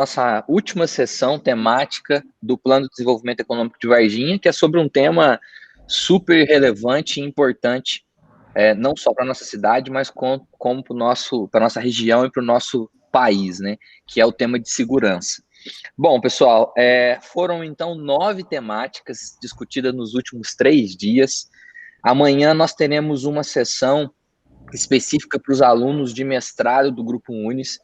nossa última sessão temática do Plano de Desenvolvimento Econômico de Varginha, que é sobre um tema super relevante e importante, não só para a nossa cidade, mas como para a nossa região e para o nosso país, né? Que é o tema de segurança. Bom, pessoal, foram então 9 temáticas discutidas nos últimos 3 dias. Amanhã nós teremos uma sessão específica para os alunos de mestrado do Grupo Unis.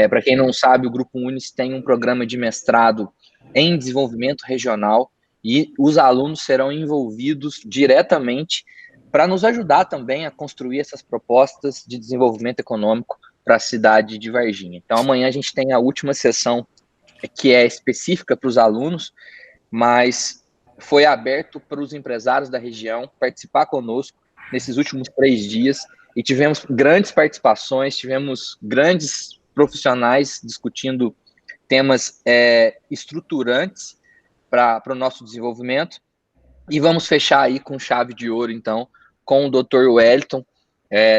Para quem não sabe, o Grupo Unis tem um programa de mestrado em desenvolvimento regional e os alunos serão envolvidos diretamente para nos ajudar também a construir essas propostas de desenvolvimento econômico para a cidade de Varginha. Então, amanhã a gente tem a última sessão que é específica para os alunos, mas foi aberto para os empresários da região participar conosco nesses últimos 3 dias e tivemos grandes participações, tivemos grandes profissionais discutindo temas estruturantes para o nosso desenvolvimento. E vamos fechar aí com chave de ouro, então, com o Dr. Wellington,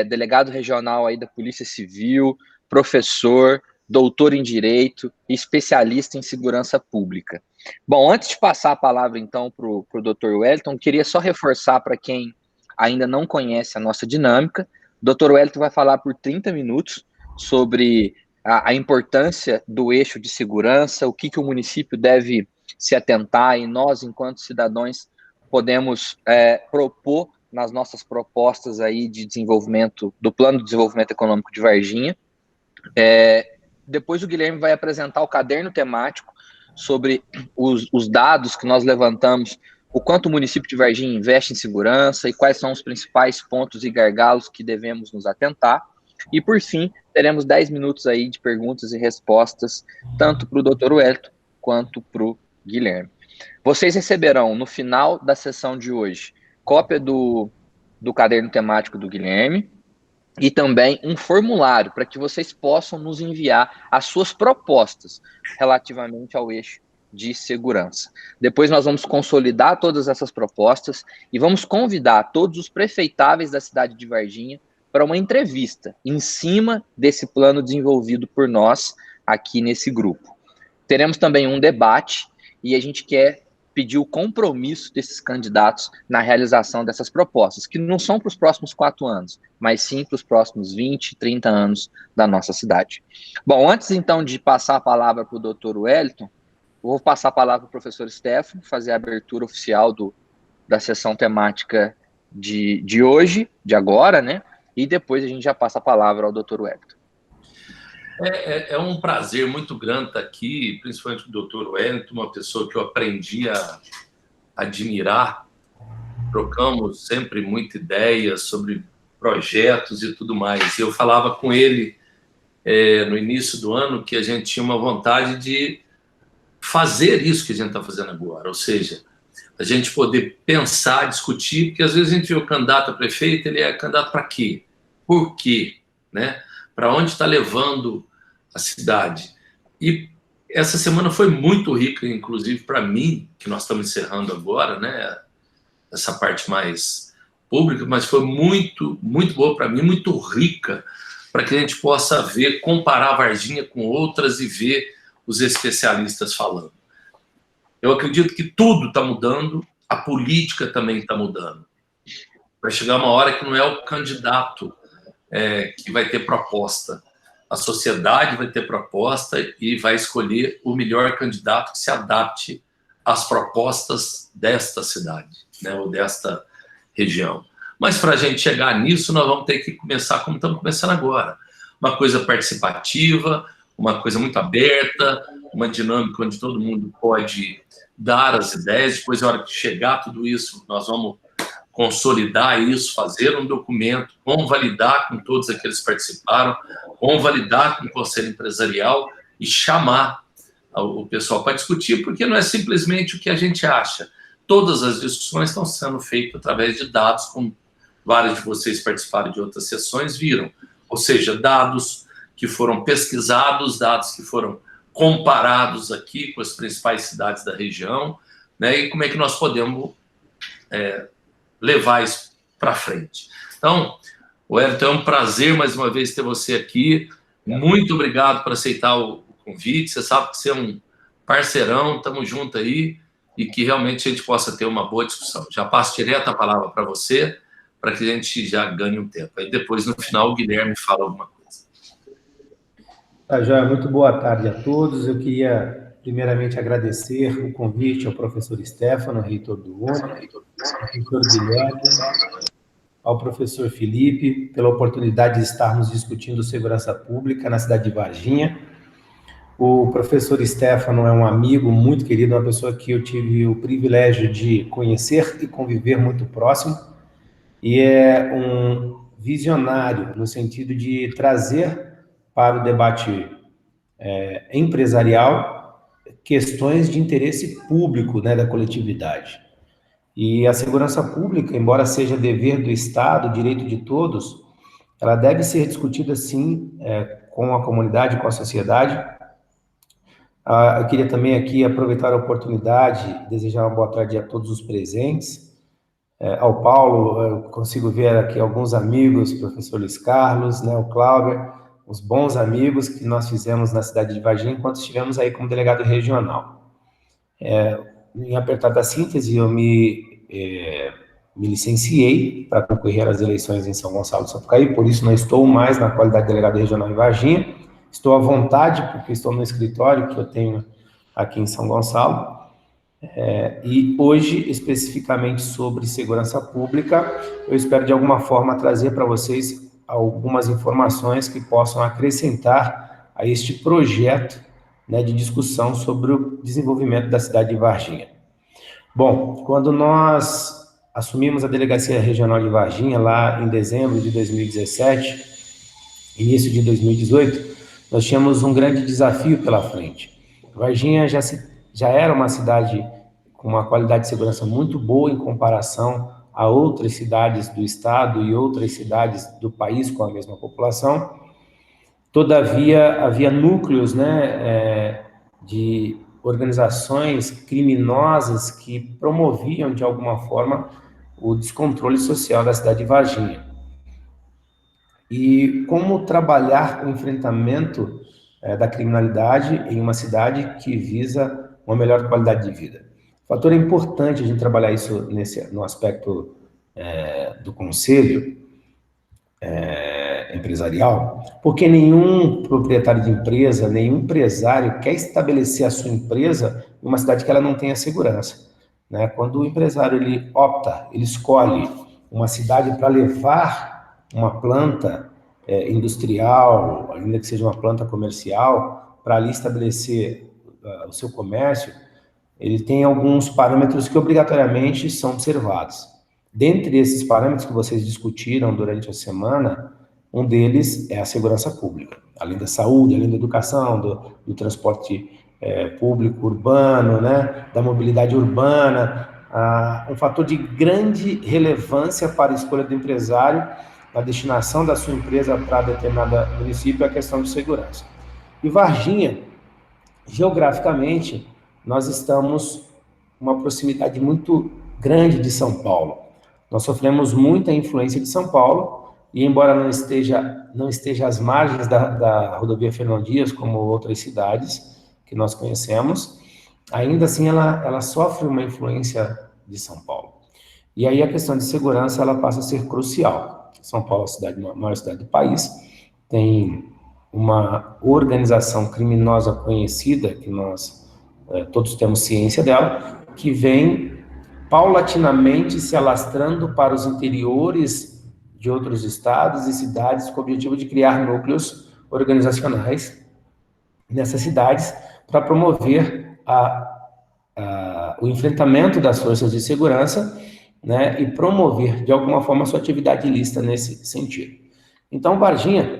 delegado regional aí da Polícia Civil, professor, doutor em Direito e especialista em Segurança Pública. Bom, antes de passar a palavra, então, para o Dr. Wellington, queria só reforçar para quem ainda não conhece a nossa dinâmica. O Dr. Wellington vai falar por 30 minutos sobre a importância do eixo de segurança, o que o município deve se atentar e nós, enquanto cidadãos, podemos propor nas nossas propostas aí de desenvolvimento, do Plano de Desenvolvimento Econômico de Varginha. Depois o Guilherme vai apresentar o caderno temático sobre os dados que nós levantamos, o quanto o município de Varginha investe em segurança e quais são os principais pontos e gargalos que devemos nos atentar. E, por fim, teremos 10 minutos aí de perguntas e respostas, tanto para o Dr. Wellington quanto para o Guilherme. Vocês receberão, no final da sessão de hoje, cópia do caderno temático do Guilherme e também um formulário para que vocês possam nos enviar as suas propostas relativamente ao eixo de segurança. Depois nós vamos consolidar todas essas propostas e vamos convidar todos os prefeitáveis da cidade de Varginha para uma entrevista em cima desse plano desenvolvido por nós aqui nesse grupo. Teremos também um debate e a gente quer pedir o compromisso desses candidatos na realização dessas propostas, que não são para os próximos 4 anos, mas sim para os próximos 20, 30 anos da nossa cidade. Bom, antes então de passar a palavra para o Dr. Wellington, vou passar a palavra para o professor Stefano, fazer a abertura oficial da sessão temática de hoje, de agora, né? E depois a gente já passa a palavra ao Dr. Wellington. É um prazer muito grande estar aqui, principalmente o Dr. Wellington, uma pessoa que eu aprendi a admirar. Trocamos sempre muita ideia sobre projetos e tudo mais. Eu falava com ele no início do ano que a gente tinha uma vontade de fazer isso que a gente está fazendo agora, ou seja, a gente poder pensar, discutir, porque às vezes a gente vê o candidato a prefeito, ele é candidato para quê? Por quê? Né? Para onde está levando a cidade? E essa semana foi muito rica, inclusive para mim, que nós estamos encerrando agora, né? Essa parte mais pública, mas foi muito, muito boa para mim, muito rica, para que a gente possa ver, comparar a Varginha com outras e ver os especialistas falando. Eu acredito que tudo está mudando, a política também está mudando. Vai chegar uma hora que não é o candidato que vai ter proposta. A sociedade vai ter proposta e vai escolher o melhor candidato que se adapte às propostas desta cidade, né, ou desta região. Mas para a gente chegar nisso, nós vamos ter que começar como estamos começando agora. Uma coisa participativa, uma coisa muito aberta, uma dinâmica onde todo mundo pode dar as ideias. Depois, na hora que chegar tudo isso, nós vamos consolidar isso, fazer um documento, vamos validar com todos aqueles que participaram, vamos validar com o Conselho Empresarial e chamar o pessoal para discutir, porque não é simplesmente o que a gente acha. Todas as discussões estão sendo feitas através de dados, como vários de vocês participaram de outras sessões, viram. Ou seja, dados que foram pesquisados, dados que foram comparados aqui com as principais cidades da região, né, e como é que nós podemos levar isso para frente. Então, Wellington, é um prazer mais uma vez ter você aqui. Muito obrigado por aceitar o convite. Você sabe que você é um parceirão, estamos juntos aí, e que realmente a gente possa ter uma boa discussão. Já passo direto a palavra para você, para que a gente já ganhe um tempo. Aí depois, no final, o Guilherme fala alguma coisa. Tá, Joia, muito boa tarde a todos. Eu queria, primeiramente, agradecer o convite ao professor Stefano, reitor do UNE, ao professor Guilherme, ao professor Felipe, pela oportunidade de estarmos discutindo segurança pública na cidade de Varginha. O professor Stefano é um amigo muito querido, uma pessoa que eu tive o privilégio de conhecer e conviver muito próximo, e é um visionário no sentido de trazer para o debate empresarial questões de interesse público, né, da coletividade. E a segurança pública, embora seja dever do Estado, direito de todos, ela deve ser discutida, sim, com a comunidade, com a sociedade. Eu queria também aqui aproveitar a oportunidade e desejar uma boa tarde a todos os presentes. Ao Paulo, eu consigo ver aqui alguns amigos, o professor Luiz Carlos, né, o Cláudio, os bons amigos que nós fizemos na cidade de Varginha enquanto estivemos aí como delegado regional. Em apertada síntese, eu me licenciei para concorrer às eleições em São Gonçalo do Sapucaí, por isso não estou mais na qualidade de delegado regional em Varginha. Estou à vontade, porque estou no escritório que eu tenho aqui em São Gonçalo. E hoje, especificamente sobre segurança pública, eu espero de alguma forma trazer para vocês algumas informações que possam acrescentar a este projeto, né, de discussão sobre o desenvolvimento da cidade de Varginha. Bom, quando nós assumimos a Delegacia Regional de Varginha, lá em dezembro de 2017, início de 2018, nós tínhamos um grande desafio pela frente. Varginha já era uma cidade com uma qualidade de segurança muito boa em comparação a outras cidades do estado e outras cidades do país com a mesma população. Todavia, havia núcleos, né, de organizações criminosas que promoviam, de alguma forma, o descontrole social da cidade de Varginha. E como trabalhar o enfrentamento da criminalidade em uma cidade que visa uma melhor qualidade de vida. O fator é importante a gente trabalhar isso no aspecto do conselho empresarial, porque nenhum proprietário de empresa, nenhum empresário quer estabelecer a sua empresa em uma cidade que ela não tenha segurança, né? Quando o empresário ele escolhe uma cidade para levar uma planta industrial, ainda que seja uma planta comercial, para ali estabelecer o seu comércio, ele tem alguns parâmetros que obrigatoriamente são observados. Dentre esses parâmetros que vocês discutiram durante a semana, um deles é a segurança pública, além da saúde, além da educação, do transporte público urbano, né, da mobilidade urbana. Um fator de grande relevância para a escolha do empresário, a destinação da sua empresa para determinado município, é a questão de segurança. E Varginha, geograficamente, nós estamos uma proximidade muito grande de São Paulo. Nós sofremos muita influência de São Paulo, e embora não esteja às margens da rodovia Fernão Dias, como outras cidades que nós conhecemos, ainda assim ela sofre uma influência de São Paulo. E aí a questão de segurança ela passa a ser crucial. São Paulo é a maior cidade do país, tem uma organização criminosa conhecida, que nós todos temos ciência dela, que vem paulatinamente se alastrando para os interiores de outros estados e cidades com o objetivo de criar núcleos organizacionais nessas cidades para promover o enfrentamento das forças de segurança, né, e promover, de alguma forma, a sua atividade ilícita nesse sentido. Então, Varginha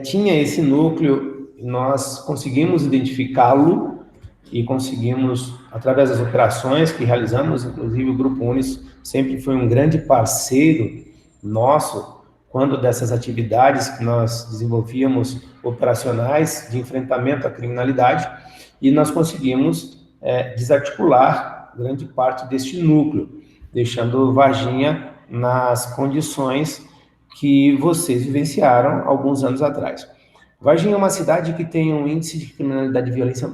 tinha esse núcleo, nós conseguimos identificá-lo e conseguimos, através das operações que realizamos, inclusive o Grupo Unis sempre foi um grande parceiro nosso, quando dessas atividades que nós desenvolvíamos operacionais de enfrentamento à criminalidade, e nós conseguimos desarticular grande parte deste núcleo, deixando Varginha nas condições que vocês vivenciaram alguns anos atrás. Varginha é uma cidade que tem um índice de criminalidade violenta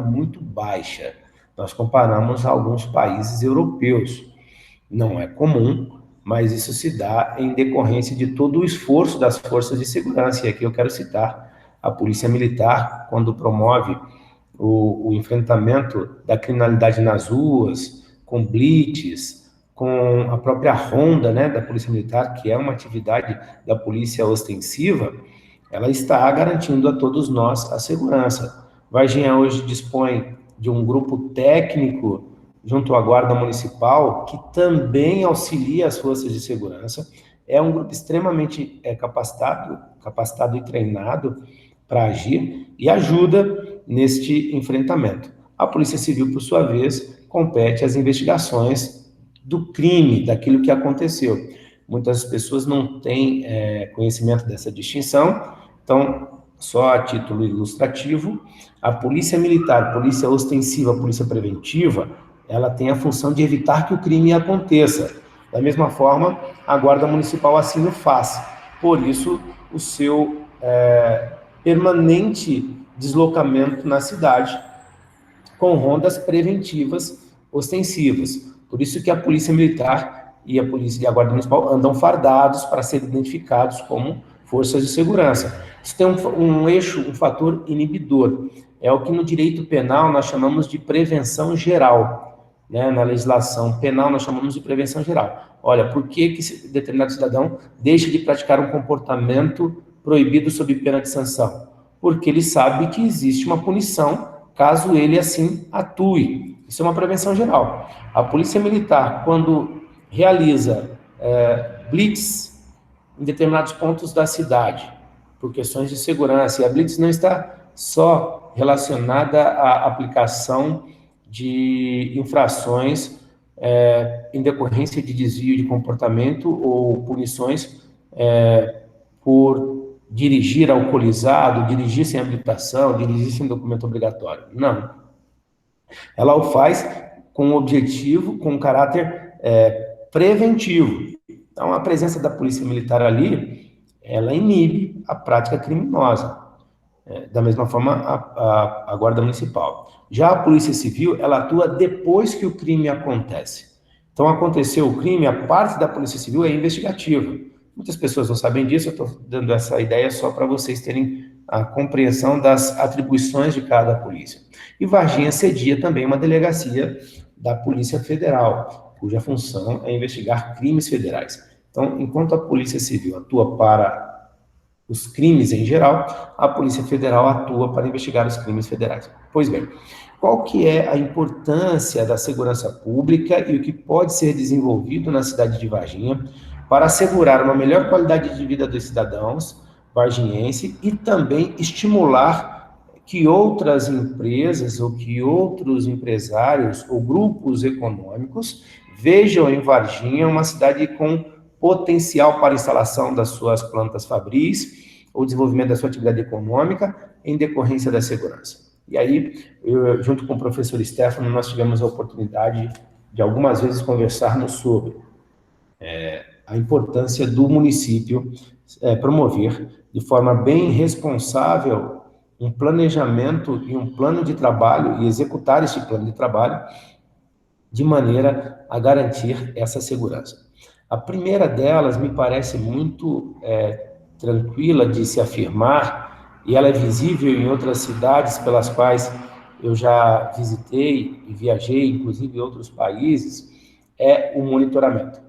muito baixa. Nós comparamos a alguns países europeus. Não é comum, mas isso se dá em decorrência de todo o esforço das forças de segurança. E aqui eu quero citar a Polícia Militar, quando promove o enfrentamento da criminalidade nas ruas, com blitz, com a própria ronda, né, da Polícia Militar, que é uma atividade da polícia ostensiva, ela está garantindo a todos nós a segurança. Varginha hoje dispõe de um grupo técnico junto à Guarda Municipal, que também auxilia as forças de segurança. É um grupo extremamente capacitado e treinado para agir e ajuda neste enfrentamento. A Polícia Civil, por sua vez, compete às investigações do crime, daquilo que aconteceu. Muitas pessoas não têm conhecimento dessa distinção, então, só a título ilustrativo, a Polícia Militar, Polícia Ostensiva, Polícia Preventiva, ela tem a função de evitar que o crime aconteça. Da mesma forma, a Guarda Municipal assim o faz. Por isso, o seu permanente deslocamento na cidade, com rondas preventivas ostensivas. Por isso que a Polícia Militar e a Guarda Municipal andam fardados para serem identificados como forças de segurança. Isso tem um eixo, um fator inibidor. É o que no direito penal nós chamamos de prevenção geral. Né? Na legislação penal nós chamamos de prevenção geral. Olha, por que determinado cidadão deixa de praticar um comportamento proibido sob pena de sanção? Porque ele sabe que existe uma punição caso ele assim atue. Isso é uma prevenção geral. A Polícia Militar, quando realiza blitz em determinados pontos da cidade, por questões de segurança, e a blitz não está só relacionada à aplicação de infrações em decorrência de desvio de comportamento ou punições por dirigir alcoolizado, dirigir sem habilitação, dirigir sem documento obrigatório. Não. Ela o faz com um objetivo, com um caráter preventivo. Então, a presença da Polícia Militar ali, ela inibe a prática criminosa. Da mesma forma, a Guarda Municipal. Já a Polícia Civil, ela atua depois que o crime acontece. Então, aconteceu o crime, a parte da Polícia Civil é investigativa. Muitas pessoas não sabem disso, eu estou dando essa ideia só para vocês terem a compreensão das atribuições de cada polícia. E Varginha cedia também uma delegacia da Polícia Federal, cuja função é investigar crimes federais. Então, enquanto a Polícia Civil atua para os crimes em geral, a Polícia Federal atua para investigar os crimes federais. Pois bem, qual que é a importância da segurança pública e o que pode ser desenvolvido na cidade de Varginha para assegurar uma melhor qualidade de vida dos cidadãos varginhenses e também estimular que outras empresas ou que outros empresários ou grupos econômicos vejam em Varginha uma cidade com potencial para instalação das suas plantas fabris ou desenvolvimento da sua atividade econômica em decorrência da segurança. E aí, junto com o professor Stefano, nós tivemos a oportunidade de algumas vezes conversarmos sobre a importância do município promover de forma bem responsável um planejamento e um plano de trabalho e executar esse plano de trabalho de maneira a garantir essa segurança. A primeira delas me parece muito tranquila de se afirmar e ela é visível em outras cidades pelas quais eu já visitei e viajei, inclusive em outros países, é o monitoramento.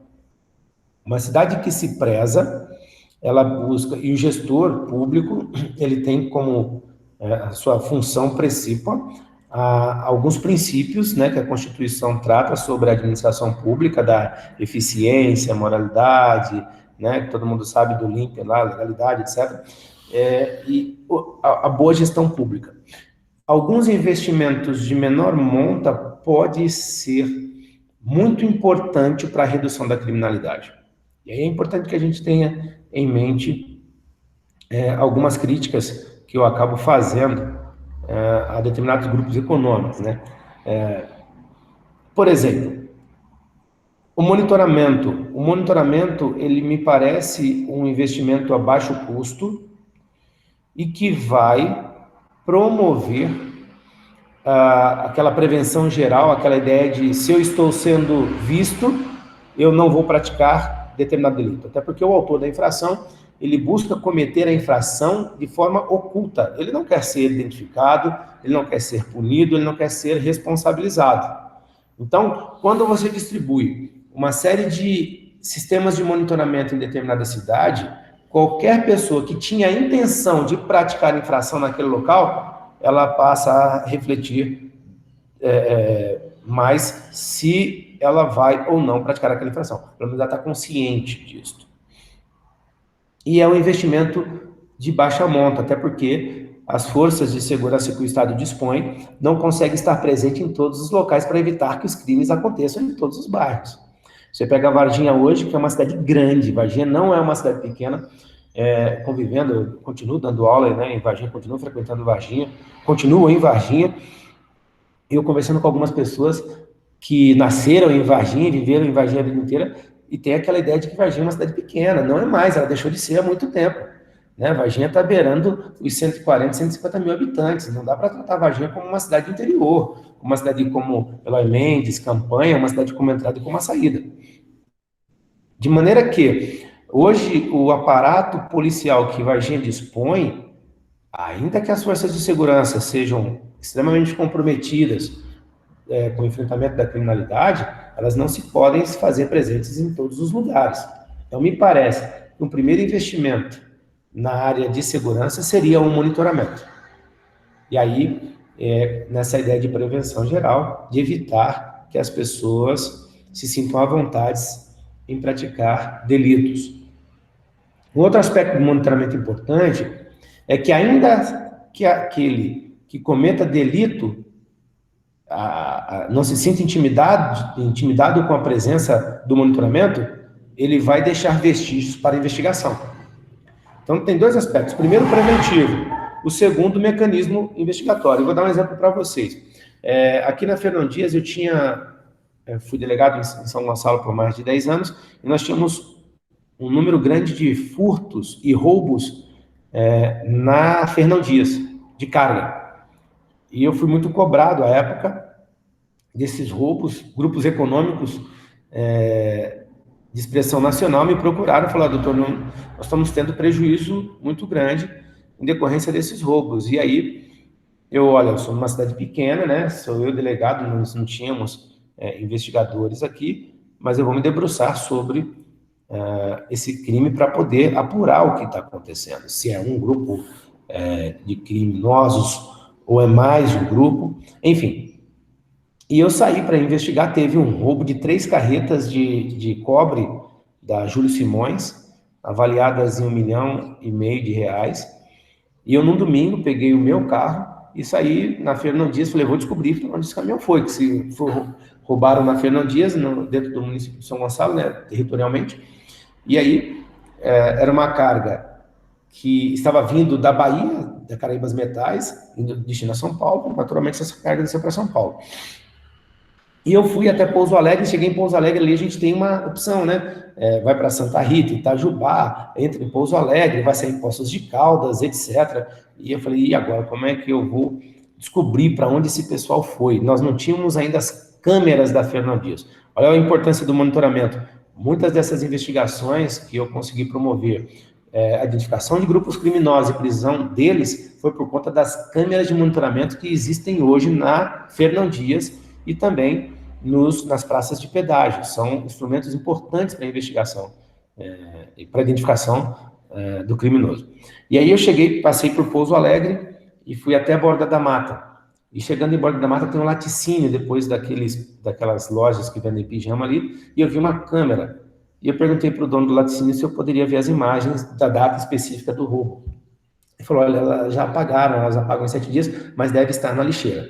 Uma cidade que se preza, ela busca, e o gestor público, ele tem como a sua função principal alguns princípios, né, que a Constituição trata sobre a administração pública, da eficiência, moralidade, né, que todo mundo sabe do LIMP lá, legalidade, etc., e a boa gestão pública. Alguns investimentos de menor monta pode ser muito importante para a redução da criminalidade. E aí é importante que a gente tenha em mente algumas críticas que eu acabo fazendo a determinados grupos econômicos, né? Por exemplo, O monitoramento, ele me parece um investimento a baixo custo e que vai promover aquela prevenção geral, aquela ideia de se eu estou sendo visto, eu não vou praticar determinado delito. Até porque o autor da infração, ele busca cometer a infração de forma oculta. Ele não quer ser identificado, ele não quer ser punido, ele não quer ser responsabilizado. Então, quando você distribui uma série de sistemas de monitoramento em determinada cidade, qualquer pessoa que tinha a intenção de praticar infração naquele local, ela passa a refletir mais se ela vai ou não praticar aquela infração. Pelo menos ela está consciente disso. E é um investimento de baixa monta, até porque as forças de segurança que o Estado dispõe não conseguem estar presentes em todos os locais para evitar que os crimes aconteçam em todos os bairros. Você pega Varginha hoje, que é uma cidade grande, Varginha não é uma cidade pequena, convivendo, eu continuo dando aula, né, em Varginha, continuo frequentando Varginha, continuo em Varginha, eu conversando com algumas pessoas que nasceram em Varginha, viveram em Varginha a vida inteira, e tem aquela ideia de que Varginha é uma cidade pequena, não é mais, ela deixou de ser há muito tempo. Né? Varginha está beirando os 140, 150 mil habitantes, não dá para tratar Varginha como uma cidade interior, uma cidade como Eloy Mendes, Campanha, uma cidade como entrada e como a saída. De maneira que, hoje, o aparato policial que Varginha dispõe, ainda que as forças de segurança sejam extremamente comprometidas com o enfrentamento da criminalidade, elas não se podem se fazer presentes em todos os lugares. Então, me parece que um primeiro investimento na área de segurança seria um monitoramento. E aí, nessa ideia de prevenção geral, de evitar que as pessoas se sintam à vontade em praticar delitos. Um outro aspecto do monitoramento importante é que ainda que aquele que cometa delito não se sinta intimidado com a presença do monitoramento, ele vai deixar vestígios para a investigação. Então, tem dois aspectos. Primeiro, preventivo. O segundo, mecanismo investigatório. Eu vou dar um exemplo para vocês. Aqui na Fernão Dias, fui delegado em São Gonçalo por mais de 10 anos, e nós tínhamos um número grande de furtos e roubos na Fernão Dias, de carga. E eu fui muito cobrado à época desses roubos, grupos econômicos de expressão nacional me procuraram e falaram: doutor, nós estamos tendo prejuízo muito grande em decorrência desses roubos. E aí, eu sou numa cidade pequena, né? Sou eu delegado, nós não tínhamos investigadores aqui, mas eu vou me debruçar sobre esse crime para poder apurar o que está acontecendo. Se é um grupo de criminosos ou é mais de um grupo, enfim. E eu saí para investigar, teve um roubo de 3 carretas de cobre da Júlio Simões, avaliadas em R$1,5 milhão, e eu, num domingo, peguei o meu carro e saí na Fernão Dias, falei, vou descobrir onde esse caminhão foi, que se roubaram na Fernão Dias, dentro do município de São Gonçalo, né, territorialmente, e aí era uma carga que estava vindo da Bahia, da Caraíbas Metais, indo destino a São Paulo, naturalmente essa carga desceu para São Paulo. E eu fui até Pouso Alegre, cheguei em Pouso Alegre, ali a gente tem uma opção, né? Vai para Santa Rita, Itajubá, entra em Pouso Alegre, vai sair em Poços de Caldas, etc. E eu falei, e agora, como é que eu vou descobrir para onde esse pessoal foi? Nós não tínhamos ainda as câmeras da Fernão Dias. Olha a importância do monitoramento. Muitas dessas investigações que eu consegui promover, a identificação de grupos criminosos e prisão deles, foi por conta das câmeras de monitoramento que existem hoje na Fernão Dias e também nas praças de pedágio. São instrumentos importantes para a investigação e para a identificação do criminoso. E aí eu passei por Pouso Alegre e fui até a Borda da Mata. E chegando em Borda da Mata tem um laticínio, depois daquelas lojas que vendem pijama ali, e eu vi uma câmera. E eu perguntei para o dono do laticínio se eu poderia ver as imagens da data específica do roubo. Ele falou, olha, elas já apagaram, elas apagam em 7 dias, mas deve estar na lixeira.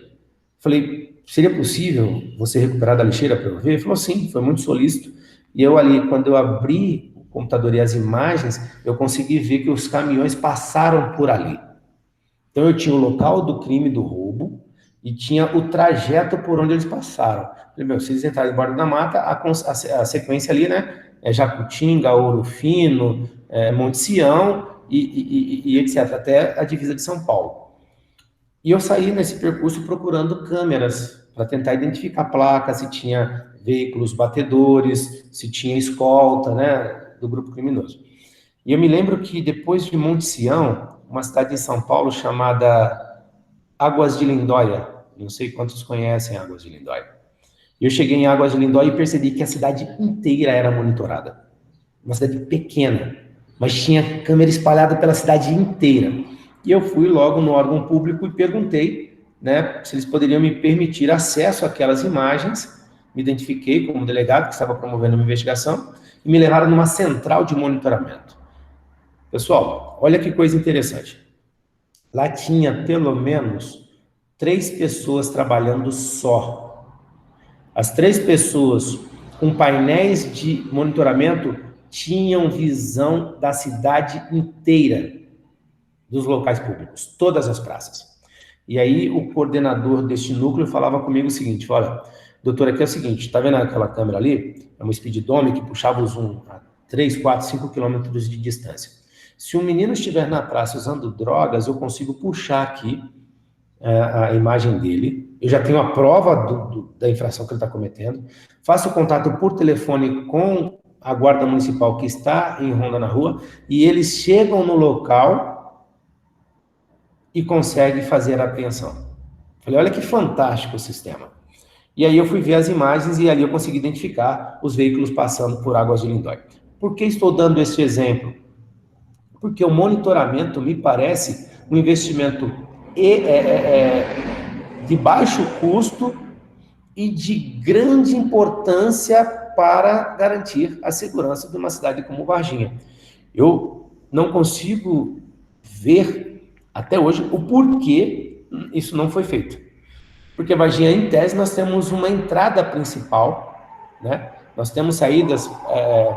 Falei, seria possível você recuperar da lixeira para eu ver? Ele falou, sim, foi muito solícito. E eu ali, quando eu abri o computador e as imagens, eu consegui ver que os caminhões passaram por ali. Então eu tinha o local do crime do roubo e tinha o trajeto por onde eles passaram. Falei, se eles entrarem embora da mata, a sequência ali, né, é Jacutinga, Ouro Fino, Monte Sião e etc., até a divisa de São Paulo. E eu saí nesse percurso procurando câmeras para tentar identificar placas, se tinha veículos batedores, se tinha escolta, né, do grupo criminoso. E eu me lembro que depois de Monte Sião, uma cidade em São Paulo chamada Águas de Lindóia, não sei quantos conhecem Águas de Lindóia. Eu cheguei em Águas de Lindóia e percebi que a cidade inteira era monitorada. Uma cidade pequena, mas tinha câmera espalhada pela cidade inteira. E eu fui logo no órgão público e perguntei, né, se eles poderiam me permitir acesso àquelas imagens. Me identifiquei como delegado que estava promovendo uma investigação e me levaram numa central de monitoramento. Pessoal, olha que coisa interessante. Lá tinha pelo menos 3 pessoas trabalhando só. As 3 pessoas com painéis de monitoramento tinham visão da cidade inteira, dos locais públicos, todas as praças. E aí o coordenador deste núcleo falava comigo o seguinte, olha, doutor, aqui é o seguinte, tá vendo aquela câmera ali? É uma speeddome que puxava o zoom a 3, 4, 5 quilômetros de distância. Se um menino estiver na praça usando drogas, eu consigo puxar aqui a imagem dele, eu já tenho a prova da infração que ele está cometendo, faço contato por telefone com a guarda municipal que está em ronda na rua, e eles chegam no local e conseguem fazer a apreensão. Falei, olha que fantástico o sistema. E aí eu fui ver as imagens e ali eu consegui identificar os veículos passando por Águas de Lindóia. Por que estou dando esse exemplo? Porque o monitoramento me parece um investimento de baixo custo e de grande importância para garantir a segurança de uma cidade como Varginha. Eu não consigo ver, até hoje, o porquê isso não foi feito. Porque Varginha, em tese, nós temos uma entrada principal, né? Nós temos saídas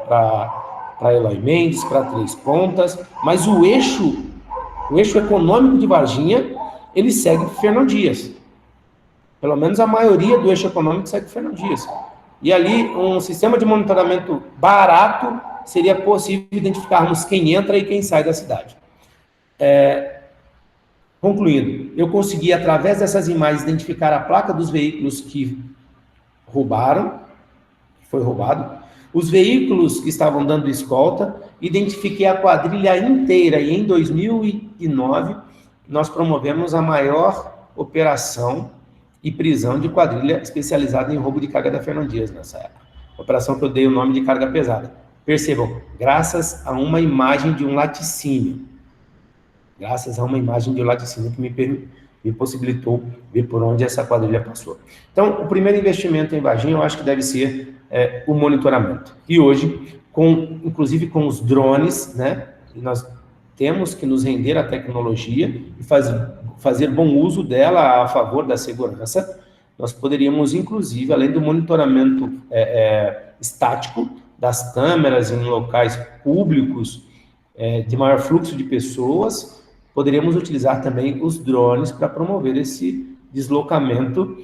para Eloy Mendes, para Três Pontas, mas o eixo econômico de Varginha, ele segue Fernão Dias. Pelo menos a maioria do eixo econômico segue Fernão Dias. E ali, um sistema de monitoramento barato, seria possível identificarmos quem entra e quem sai da cidade. Concluindo, eu consegui, através dessas imagens, identificar a placa dos veículos que roubaram, que foi roubado, os veículos que estavam dando escolta, identifiquei a quadrilha inteira, e em 2009, nós promovemos a maior operação e prisão de quadrilha especializada em roubo de carga da Fernão Dias nessa época. Operação que eu dei o nome de carga pesada. Percebam, graças a uma imagem de um laticínio. Graças a uma imagem de um laticínio que me possibilitou ver por onde essa quadrilha passou. Então, o primeiro investimento em Varginha, eu acho que deve ser o monitoramento. E hoje, inclusive com os drones, né, nós temos que nos render à tecnologia e fazer bom uso dela a favor da segurança. Nós poderíamos, inclusive, além do monitoramento estático das câmeras em locais públicos de maior fluxo de pessoas, poderíamos utilizar também os drones para promover esse deslocamento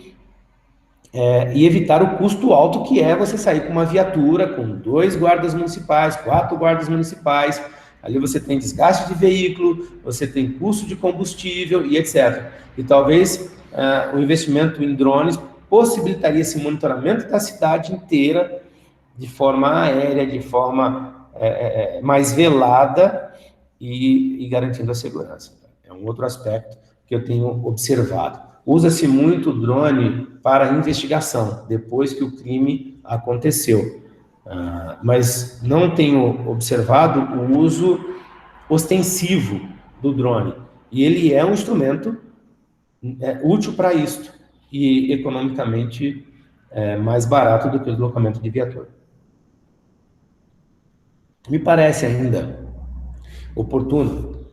e evitar o custo alto que é você sair com uma viatura, com 2 guardas municipais, 4 guardas municipais. Ali você tem desgaste de veículo, você tem custo de combustível e etc. E talvez o investimento em drones possibilitaria esse monitoramento da cidade inteira de forma aérea, de forma mais velada e garantindo a segurança. É um outro aspecto que eu tenho observado. Usa-se muito o drone para investigação, depois que o crime aconteceu. Mas não tenho observado o uso ostensivo do drone. E ele é um instrumento útil para isto e economicamente mais barato do que o deslocamento de viatura. Me parece ainda oportuno,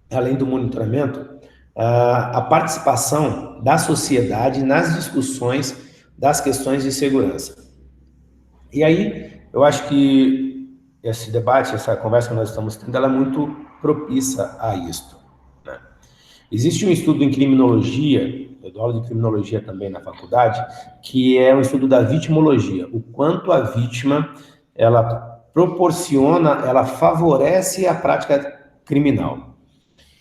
além do monitoramento, a participação da sociedade nas discussões das questões de segurança. E aí, eu acho que esse debate, essa conversa que nós estamos tendo, ela é muito propícia a isto, né? Existe um estudo em criminologia eu dou aula de criminologia também na faculdade, que é um estudo da vitimologia, o quanto a vítima, ela proporciona, ela favorece a prática criminal.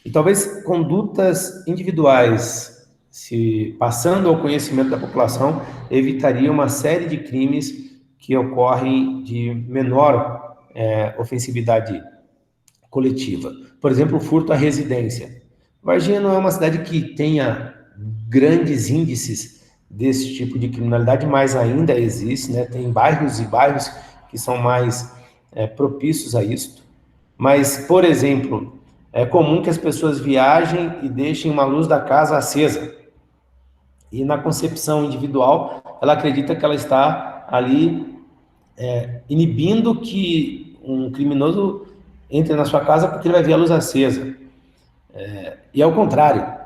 E talvez condutas individuais, se passando ao conhecimento da população, evitaria uma série de crimes que ocorrem de menor ofensividade coletiva. Por exemplo, o furto à residência. Varginha não é uma cidade que tenha grandes índices desse tipo de criminalidade, mas ainda existe, né? Tem bairros e bairros que são mais propícios a isso. Mas, por exemplo, é comum que as pessoas viajem e deixem uma luz da casa acesa. E na concepção individual, ela acredita que ela está ali inibindo que um criminoso entre na sua casa porque ele vai ver a luz acesa. E ao contrário,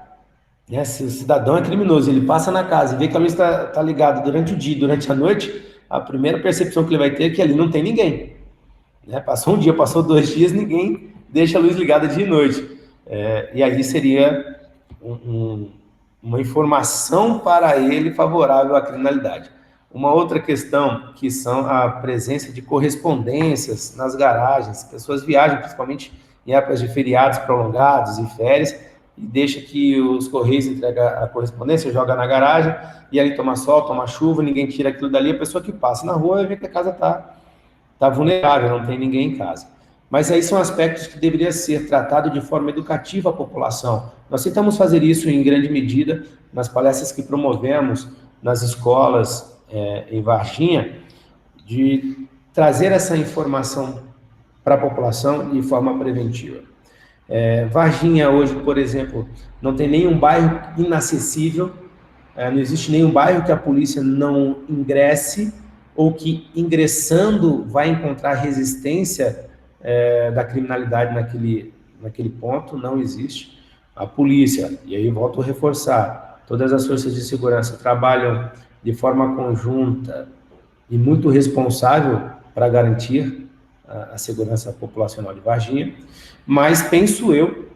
né? Se o cidadão é criminoso, ele passa na casa e vê que a luz está ligada durante o dia e durante a noite, a primeira percepção que ele vai ter é que ali não tem ninguém. Né? Passou um dia, passou 2 dias, ninguém deixa a luz ligada dia e noite. E aí seria uma informação para ele favorável à criminalidade. Uma outra questão, que são a presença de correspondências nas garagens. Pessoas viajam, principalmente em épocas de feriados prolongados e férias, e deixa que os correios entreguem a correspondência, joga na garagem, e ali toma sol, toma chuva, ninguém tira aquilo dali, a pessoa que passa na rua vai ver que a casa está vulnerável, não tem ninguém em casa. Mas aí são aspectos que deveriam ser tratados de forma educativa à população. Nós tentamos fazer isso em grande medida nas palestras que promovemos nas escolas em Varginha, de trazer essa informação para a população de forma preventiva. Varginha hoje, por exemplo, não tem nenhum bairro inacessível, não existe nenhum bairro que a polícia não ingresse ou que ingressando vai encontrar resistência da criminalidade naquele ponto, não existe. A polícia, e aí volto a reforçar, todas as forças de segurança trabalham de forma conjunta e muito responsável para garantir a segurança populacional de Varginha, mas penso eu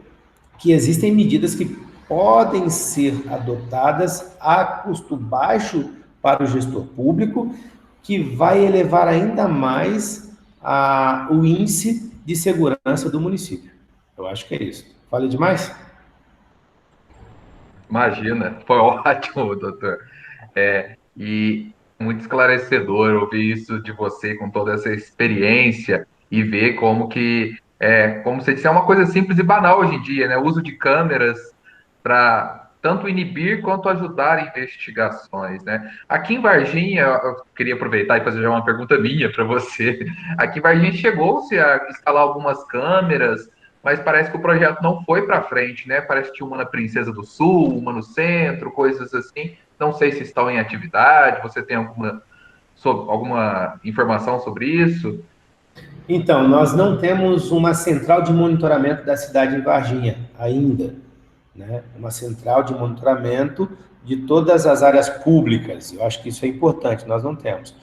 que existem medidas que podem ser adotadas a custo baixo para o gestor público, que vai elevar ainda mais o índice de segurança do município. Eu acho que é isso. Falei demais? Imagina, foi ótimo, doutor. E muito esclarecedor ouvir isso de você com toda essa experiência e ver como que, como você disse, é uma coisa simples e banal hoje em dia, né? O uso de câmeras para tanto inibir quanto ajudar investigações, né? Aqui em Varginha, eu queria aproveitar e fazer já uma pergunta minha para você. Aqui em Varginha chegou-se a instalar algumas câmeras, mas parece que o projeto não foi para frente, né? Parece que tinha uma na Princesa do Sul, uma no centro, coisas assim. Não sei se estão em atividade, você tem alguma informação sobre isso? Então, nós não temos uma central de monitoramento da cidade em Varginha ainda, né? Uma central de monitoramento de todas as áreas públicas. Eu acho que isso é importante, nós não temos.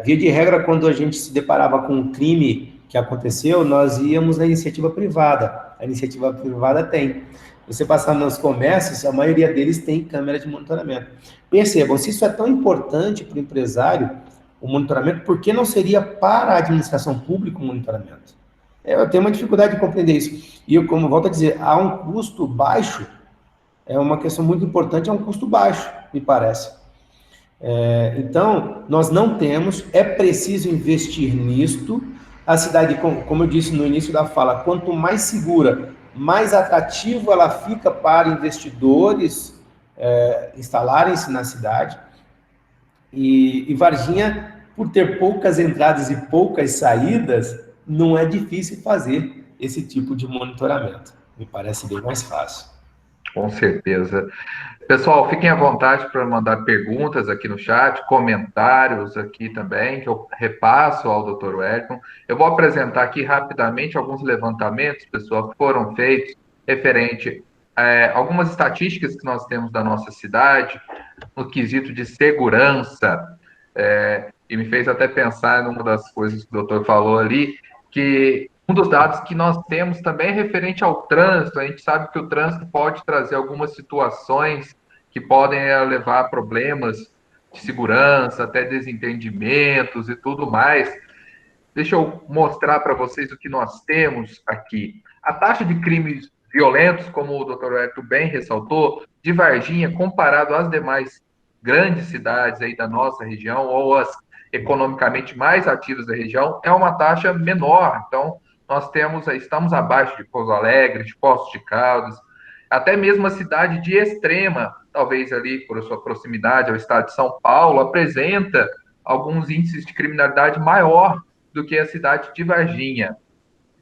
Via de regra, quando a gente se deparava com um crime que aconteceu, nós íamos na iniciativa privada. A iniciativa privada tem. Você passar nos comércios, a maioria deles tem câmera de monitoramento. Percebam, se isso é tão importante para o empresário, o monitoramento, por que não seria para a administração pública o monitoramento? Eu tenho uma dificuldade de compreender isso. E eu, como volto a dizer, há um custo baixo, é uma questão muito importante, é um custo baixo, me parece. Então, nós não temos, é preciso investir nisto. A cidade, como eu disse no início da fala, quanto mais segura, mais atrativo ela fica para investidores instalarem-se na cidade. E Varginha, por ter poucas entradas e poucas saídas, não é difícil fazer esse tipo de monitoramento. Me parece bem mais fácil. Com certeza. Pessoal, fiquem à vontade para mandar perguntas aqui no chat, comentários aqui também, que eu repasso ao Dr. Wellington. Eu vou apresentar aqui rapidamente alguns levantamentos, pessoal, que foram feitos referente a algumas estatísticas que nós temos da nossa cidade, no quesito de segurança, e me fez até pensar numa das coisas que o doutor falou ali, que um dos dados que nós temos também é referente ao trânsito. A gente sabe que o trânsito pode trazer algumas situações que podem levar a problemas de segurança, até desentendimentos e tudo mais. Deixa eu mostrar para vocês o que nós temos aqui. A taxa de crimes violentos, como o Dr. Hélio bem ressaltou, de Varginha, comparado às demais grandes cidades aí da nossa região, ou as economicamente mais ativas da região, é uma taxa menor. Então, nós estamos abaixo de Pouso Alegre, de Poços de Caldas, até mesmo a cidade de Extrema, talvez ali por sua proximidade ao estado de São Paulo, apresenta alguns índices de criminalidade maior do que a cidade de Varginha.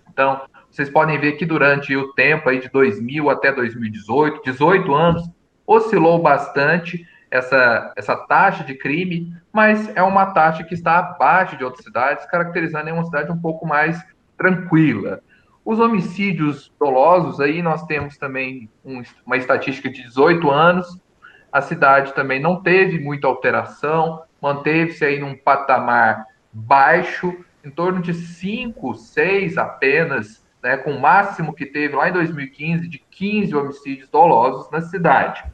Então, vocês podem ver que durante o tempo aí de 2000 até 2018, 18 anos, oscilou bastante essa taxa de crime, mas é uma taxa que está abaixo de outras cidades, caracterizando uma cidade um pouco mais tranquila. Os homicídios dolosos, aí nós temos também uma estatística de 18 anos, a cidade também não teve muita alteração, manteve-se aí num patamar baixo, em torno de 5, 6 apenas, né, com o máximo que teve lá em 2015 de 15 homicídios dolosos na cidade.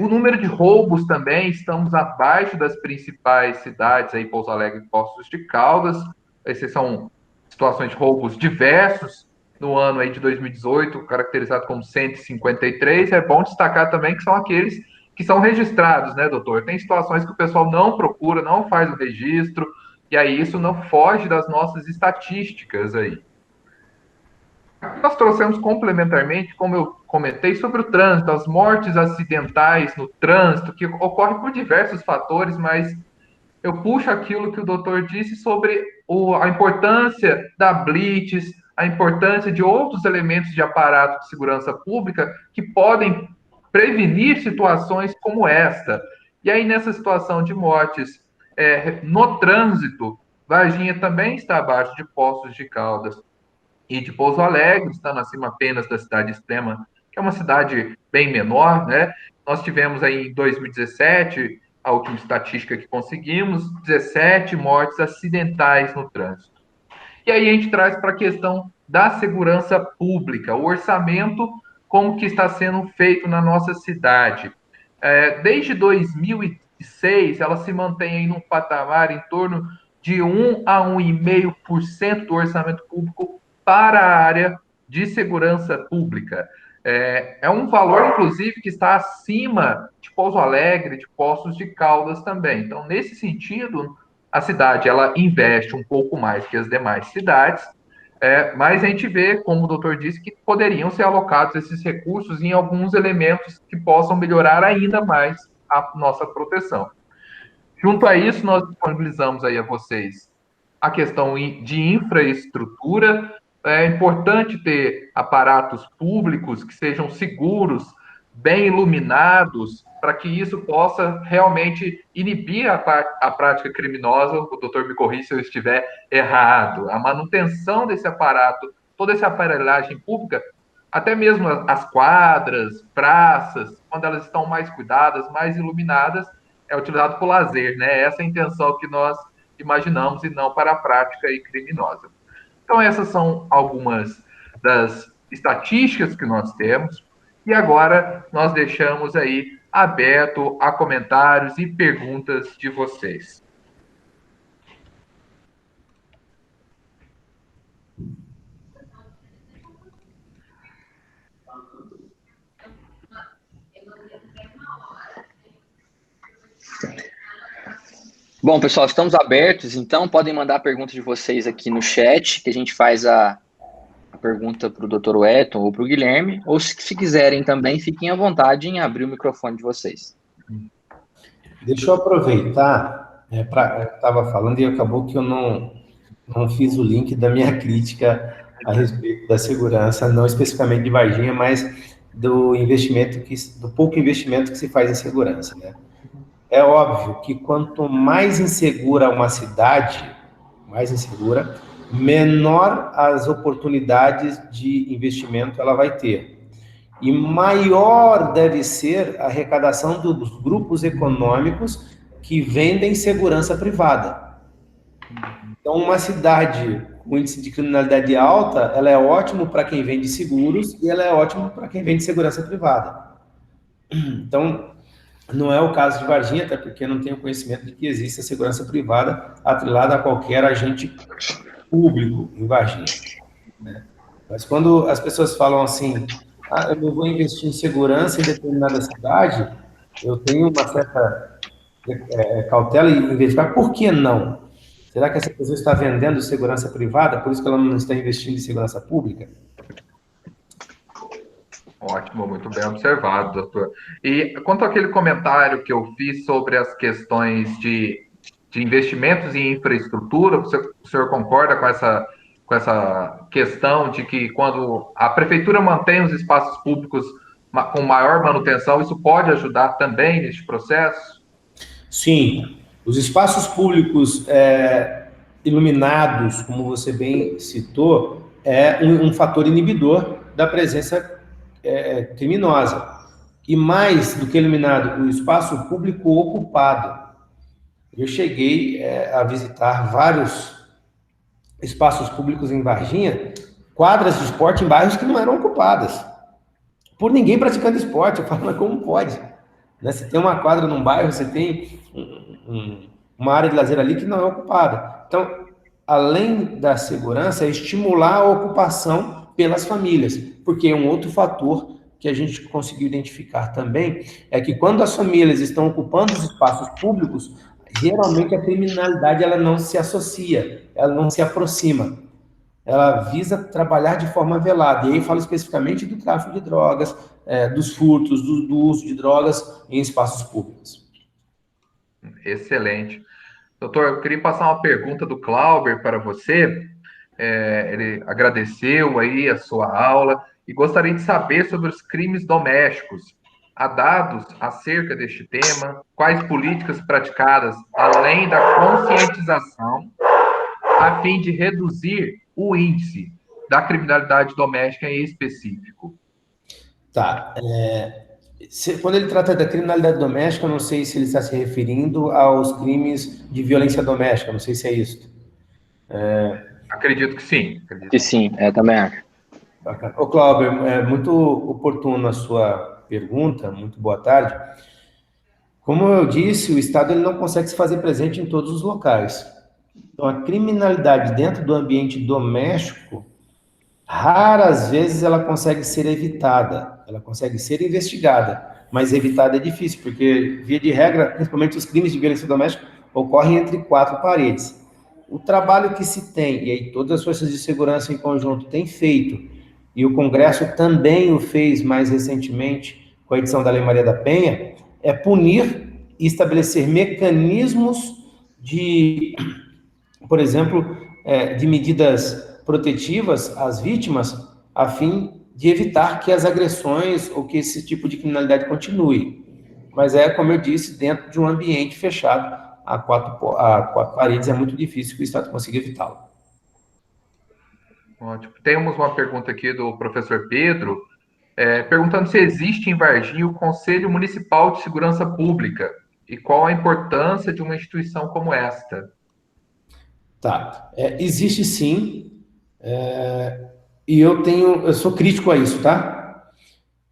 O número de roubos também, estamos abaixo das principais cidades, aí, Pouso Alegre e Poços de Caldas. Essas são situações de roubos diversos no ano aí de 2018, caracterizado como 153. É bom destacar também que são aqueles que são registrados, né, doutor? Tem situações que o pessoal não procura, não faz o registro, e aí isso não foge das nossas estatísticas aí. Nós trouxemos complementarmente, como eu comentei, sobre o trânsito, as mortes acidentais no trânsito, que ocorrem por diversos fatores, mas eu puxo aquilo que o doutor disse sobre a importância da blitz, a importância de outros elementos de aparato de segurança pública que podem prevenir situações como esta. E aí, nessa situação de mortes no trânsito, Varginha também está abaixo de Poços de Caldas e de Pouso Alegre, estando acima apenas da cidade de Extrema, que é uma cidade bem menor, né? Nós tivemos aí em 2017, a última estatística que conseguimos, 17 mortes acidentais no trânsito. E aí a gente traz para a questão da segurança pública, o orçamento, como que está sendo feito na nossa cidade. Desde 2006, ela se mantém aí num patamar em torno de 1 a 1,5% do orçamento público para a área de segurança pública. É um valor, inclusive, que está acima de Pouso Alegre, de Poços de Caldas também. Então, nesse sentido, a cidade ela investe um pouco mais que as demais cidades, mas a gente vê, como o doutor disse, que poderiam ser alocados esses recursos em alguns elementos que possam melhorar ainda mais a nossa proteção. Junto a isso, nós disponibilizamos aí a vocês a questão de infraestrutura. É importante ter aparatos públicos que sejam seguros, bem iluminados, para que isso possa realmente inibir a prática criminosa. O doutor me corrija se eu estiver errado. A manutenção desse aparato, toda essa aparelhagem pública, até mesmo as quadras, praças, quando elas estão mais cuidadas, mais iluminadas, é utilizado para o lazer, né? Essa é a intenção que nós imaginamos e não para a prática criminosa. Então, essas são algumas das estatísticas que nós temos. E agora nós deixamos aí aberto a comentários e perguntas de vocês. Bom, pessoal, estamos abertos, então podem mandar perguntas de vocês aqui no chat, que a gente faz a pergunta para o Dr. Wellington ou para o Guilherme, ou se quiserem também, fiquem à vontade em abrir o microfone de vocês. Deixa eu aproveitar, estava falando e acabou que eu não fiz o link da minha crítica a respeito da segurança, não especificamente de Varginha, mas do pouco investimento que se faz em segurança, né? É óbvio que quanto mais insegura uma cidade, menor as oportunidades de investimento ela vai ter. E maior deve ser a arrecadação dos grupos econômicos que vendem segurança privada. Então, uma cidade com índice de criminalidade alta, ela é ótimo para quem vende seguros e ela é ótimo para quem vende segurança privada. Então, não é o caso de Varginha, até porque não tenho conhecimento de que existe a segurança privada atrelada a qualquer agente público em Varginha, né? Mas quando as pessoas falam assim, eu não vou investir em segurança em determinada cidade, eu tenho uma certa cautela em verificar por que não. Será que essa pessoa está vendendo segurança privada, por isso que ela não está investindo em segurança pública? Ótimo, muito bem observado, doutor. E quanto àquele comentário que eu fiz sobre as questões de investimentos em infraestrutura, o senhor concorda com essa questão de que quando a prefeitura mantém os espaços públicos com maior manutenção, isso pode ajudar também neste processo? Sim, os espaços públicos iluminados, como você bem citou, é um fator inibidor da presença criminosa. E mais do que iluminado, o espaço público ocupado. Eu cheguei a visitar vários espaços públicos em Varginha, quadras de esporte em bairros que não eram ocupadas, por ninguém praticando esporte. Eu falo, mas como pode? Né? Você tem uma quadra num bairro, você tem uma área de lazer ali que não é ocupada. Então, além da segurança, é estimular a ocupação pelas famílias, porque um outro fator que a gente conseguiu identificar também é que quando as famílias estão ocupando os espaços públicos, geralmente a criminalidade ela não se associa, ela não se aproxima. Ela visa trabalhar de forma velada. E aí falo especificamente do tráfico de drogas, dos furtos, do uso de drogas em espaços públicos. Excelente. Doutor, eu queria passar uma pergunta do Clauber para você. Ele agradeceu aí a sua aula e gostaria de saber sobre os crimes domésticos. Há dados acerca deste tema? Quais políticas praticadas, além da conscientização, a fim de reduzir o índice da criminalidade doméstica em específico? Tá. Quando ele trata da criminalidade doméstica, eu não sei se ele está se referindo aos crimes de violência doméstica, não sei se é isso. Acredito que sim. Que sim, também acho. Bacana. Ô, Cláudio, é muito oportuna a sua pergunta, muito boa tarde. Como eu disse, o Estado ele não consegue se fazer presente em todos os locais. Então, a criminalidade dentro do ambiente doméstico, raras vezes ela consegue ser evitada, ela consegue ser investigada, mas evitada é difícil, porque, via de regra, principalmente os crimes de violência doméstica, ocorrem entre quatro paredes. O trabalho que se tem, e aí todas as forças de segurança em conjunto têm feito, e o Congresso também o fez mais recentemente com a edição da Lei Maria da Penha, é punir e estabelecer mecanismos de, por exemplo, de medidas protetivas às vítimas, a fim de evitar que as agressões ou que esse tipo de criminalidade continue. Mas como eu disse, dentro de um ambiente fechado, a quatro paredes, é muito difícil que o Estado consiga evitá-lo. Ótimo. Temos uma pergunta aqui do professor Pedro, perguntando se existe em Varginha o Conselho Municipal de Segurança Pública e qual a importância de uma instituição como esta. Tá. Existe sim, e eu sou crítico a isso, tá?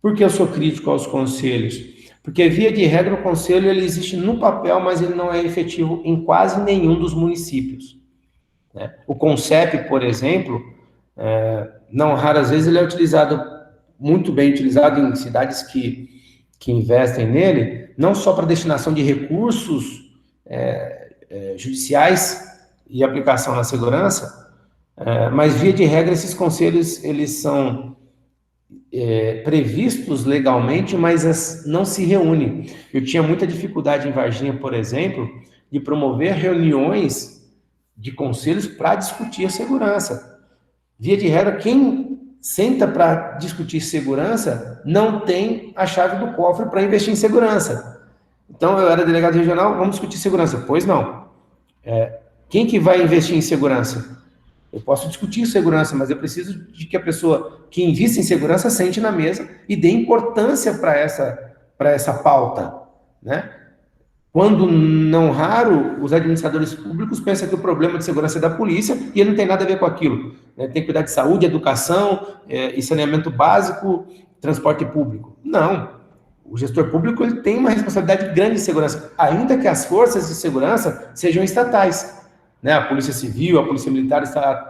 Por que eu sou crítico aos conselhos? Porque, via de regra, o conselho ele existe no papel, mas ele não é efetivo em quase nenhum dos municípios, né? O CONCEP, por exemplo, não raras vezes ele é utilizado, muito bem utilizado em cidades que investem nele, não só para destinação de recursos judiciais e aplicação na segurança, mas, via de regra, esses conselhos eles são previstos legalmente, mas não se reúnem. Eu tinha muita dificuldade em Varginha, por exemplo, de promover reuniões de conselhos para discutir a segurança. Via de regra, quem senta para discutir segurança não tem a chave do cofre para investir em segurança. Então, eu era delegado regional, vamos discutir segurança. Pois não. Quem que vai investir em segurança? Eu posso discutir segurança, mas eu preciso de que a pessoa que invista em segurança sente na mesa e dê importância para essa pauta, né? Quando não raro, os administradores públicos pensam que o problema de segurança é da polícia e ele não tem nada a ver com aquilo, né? Tem que cuidar de saúde, educação, e saneamento básico, transporte público. Não. O gestor público ele tem uma responsabilidade grande de segurança, ainda que as forças de segurança sejam estatais, né? A Polícia Civil, a Polícia Militar está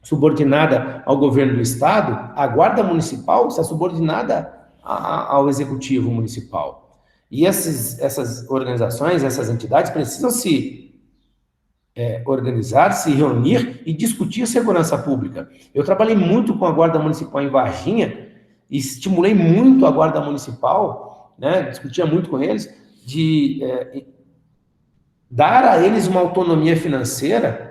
subordinada ao governo do Estado, a Guarda Municipal está subordinada ao Executivo Municipal. E essas organizações, essas entidades precisam se organizar, se reunir e discutir segurança pública. Eu trabalhei muito com a Guarda Municipal em Varginha e estimulei muito a Guarda Municipal, né, discutia muito com eles, de dar a eles uma autonomia financeira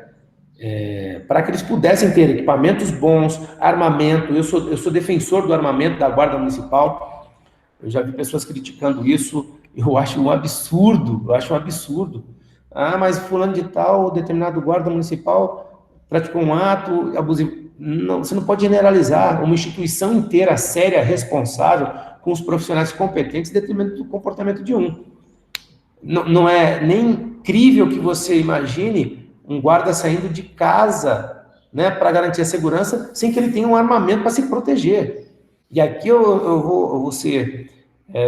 para que eles pudessem ter equipamentos bons, armamento. Eu sou defensor do armamento da Guarda Municipal. Eu já vi pessoas criticando isso. Eu acho um absurdo. Ah, mas fulano de tal, determinado guarda municipal, praticou um ato abusivo. Não, você não pode generalizar uma instituição inteira, séria, responsável, com os profissionais competentes, em detrimento do comportamento de um. Não é nem crível que você imagine um guarda saindo de casa, né, para garantir a segurança, sem que ele tenha um armamento para se proteger. E aqui eu vou ser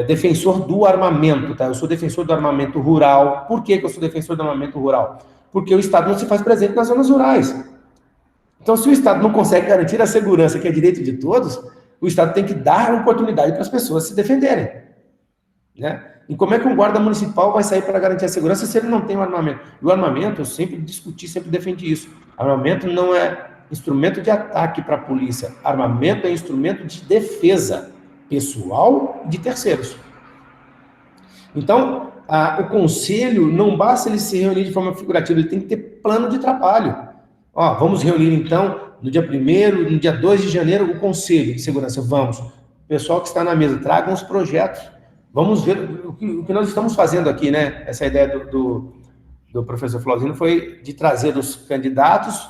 defensor do armamento, tá? Eu sou defensor do armamento rural. Por que eu sou defensor do armamento rural? Porque o Estado não se faz presente nas zonas rurais. Então, se o Estado não consegue garantir a segurança, que é direito de todos, o Estado tem que dar oportunidade para as pessoas se defenderem, né? E como é que um guarda municipal vai sair para garantir a segurança se ele não tem um armamento? E o armamento, eu sempre discuti, sempre defendi isso. Armamento não é instrumento de ataque para a polícia. Armamento é instrumento de defesa pessoal e de terceiros. Então, o conselho, não basta ele se reunir de forma figurativa, ele tem que ter plano de trabalho. Ó, vamos reunir, então, no dia 1º, no dia 2 de janeiro, o conselho de segurança. Vamos. O pessoal que está na mesa, tragam os projetos. Vamos ver o que nós estamos fazendo aqui, né? Essa ideia do professor Flauzino foi de trazer os candidatos